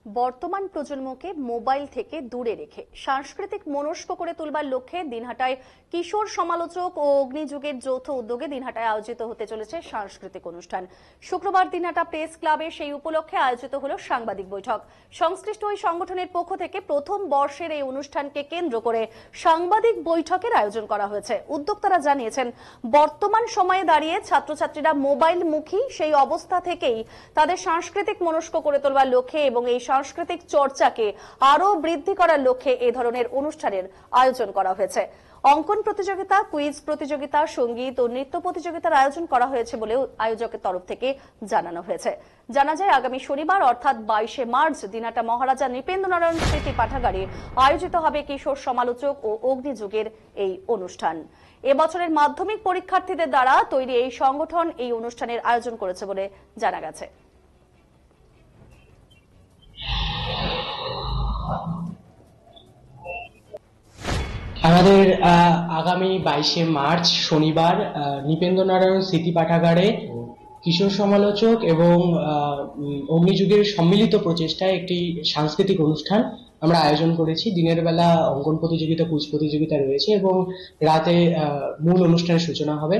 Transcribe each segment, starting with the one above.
বর্তমান প্রজন্মকে মোবাইল থেকে দূরে রেখে সাংস্কৃতিক মনস্ক করে তুলবার লক্ষ্যে দিনহাটায় কিশোর সমালোচক ও অগ্নিযুগের যৌথ উদ্যোগে দিনহাটায় আয়োজিত হতে চলেছে সাংস্কৃতিক অনুষ্ঠান। শুক্রবার দিনহাটা প্রেস ক্লাবে সেই উপলক্ষে আয়োজিত হলো সাংবাদিক বৈঠক। সংশ্লিষ্ট ওই সংগঠনের পক্ষ থেকে প্রথম বর্ষের এই অনুষ্ঠানকে কেন্দ্র করে সাংবাদিক বৈঠকের আয়োজন করা হয়েছে। উদ্যোক্তারা জানিয়েছেন, বর্তমান সময়ে দাঁড়িয়ে ছাত্রছাত্রীরা মোবাইল মুখী, সেই অবস্থা থেকেই তাদের সাংস্কৃতিক মনস্ক করে তোলবার লক্ষ্যে এবং এই সাংস্কৃতিক চর্চাকে আরো বৃদ্ধি করার লক্ষ্যে এই ধরনের অনুষ্ঠানের আয়োজন করা হয়েছে। অঙ্কন প্রতিযোগিতা, কুইজ প্রতিযোগিতা, সঙ্গীত ও নৃত্য প্রতিযোগিতার আয়োজন করা হয়েছে বলেও আয়োজকের তরফ থেকে জানানো হয়েছে। জানা যায়, আগামী শনিবার অর্থাৎ 22শে মার্চ দিনহাটা মহারাজা নৃপেন্দ্রনারায়ণ স্মৃতি পাঠাগারে আয়োজিত হবে কিশোর সমালোচক ও অগ্নিযুগের এই অনুষ্ঠান। এবছরের মাধ্যমিক পরীক্ষার্থীদের দ্বারা তৈরি এই সংগঠন এই অনুষ্ঠানের আয়োজন করেছে বলে জানা গেছে। আমাদের আগামী 22শে মার্চ শনিবার নৃপেন্দ্রনারায়ণ স্মৃতি পাঠাগারে কিশোর সমালোচক এবং অগ্নিযুগের সম্মিলিত প্রচেষ্টায় একটি সাংস্কৃতিক অনুষ্ঠান আমরা আয়োজন করেছি। দিনের বেলা অঙ্কন প্রতিযোগিতা, কুইজ প্রতিযোগিতা রয়েছে এবং রাতে মূল অনুষ্ঠানের সূচনা হবে।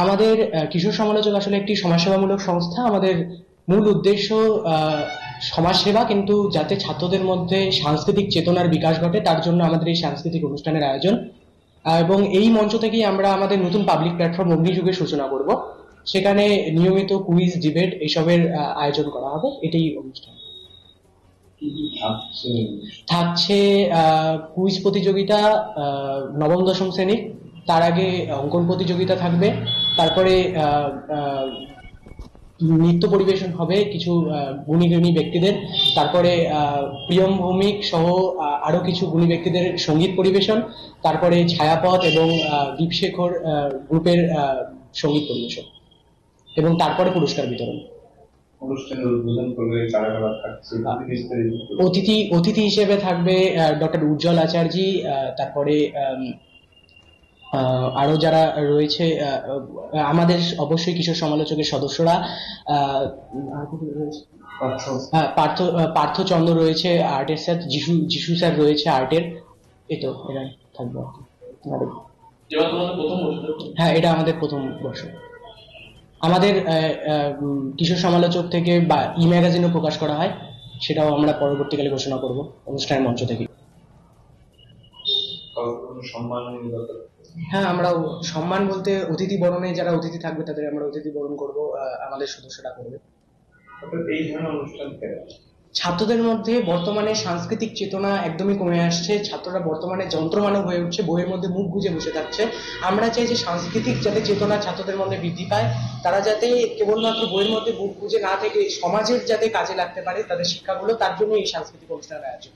আমাদের কিশোর সমালোচক আসলে একটি সমাজসেবামূলক সংস্থা। আমাদের মূল উদ্দেশ্য সমাজসেবা, কিন্তু যাতে ছাত্রদের মধ্যে সাংস্কৃতিক চেতনার বিকাশ ঘটে তার জন্য আমাদের এই সাংস্কৃতিক অনুষ্ঠানের আয়োজন। এবং এই মঞ্চ থেকেই আমরা আমাদের নতুন পাবলিক প্ল্যাটফর্ম অগ্নিযুগের সূচনা করব। সেখানে নিয়মিত কুইজ, ডিবেট এসবের আয়োজন করা হবে। এটাই অনুষ্ঠান। থাকছে কুইজ প্রতিযোগিতা নবম দশম শ্রেণীর, তার আগে অঙ্কন প্রতিযোগিতা থাকবে, তারপরে নৃত্য পরিবেশন হবে কিছু গুণী ব্যক্তিদের, তারপরে প্রিয়ম ভৌমিক সহ আরো কিছু গুণী ব্যক্তিদের সঙ্গীত পরিবেশন, তারপরে ছায়াপথ এবং দীপশেখর গ্রুপের সঙ্গীত পরিবেশন এবং তারপরে পুরস্কার বিতরণ। অতিথি হিসেবে থাকবে ডক্টর উজ্জ্বল আচার্যি, তারপরে আরো যারা রয়েছে আমাদের অবশ্যই কিশোর সমালোচকের সদস্যরা, পার্থ চন্দ্র রয়েছে আর্টের স্যার, যিশু স্যার রয়েছে আর্টের। এতো এরা থাকবে। হ্যাঁ, এটা আমাদের প্রথম বর্ষ। আমাদের কিশোর সমালোচক থেকে বা ই ম্যাগাজিনও প্রকাশ করা হয়, সেটাও আমরা পরবর্তীকালে ঘোষণা করব অনুষ্ঠানের মঞ্চ থেকে। হ্যাঁ, আমরা সম্মান বলতে অতিথি বরণে যারা অতিথি থাকবে তাদের আমরা অতিথি বরণ করব, আমাদের সদস্যরা করবে। এই ধরনের অনুষ্ঠান ছাত্রদের মধ্যে বর্তমানে সাংস্কৃতিক চেতনা একদমই কমে আসছে। ছাত্ররা বর্তমানে যন্ত্রমানব হয়ে উঠছে, বইয়ের মধ্যে মুখ গুজে বসে থাকছে। আমরা চাই যে সাংস্কৃতিক যাতে চেতনা ছাত্রদের মধ্যে বৃদ্ধি পায়, তারা যাতে কেবলমাত্র বইয়ের মধ্যে মুখ গুজে না থেকে সমাজের যাতে কাজে লাগতে পারে তাদের শিক্ষাগুলো, তার জন্য এই সাংস্কৃতিক অনুষ্ঠানের আয়োজন।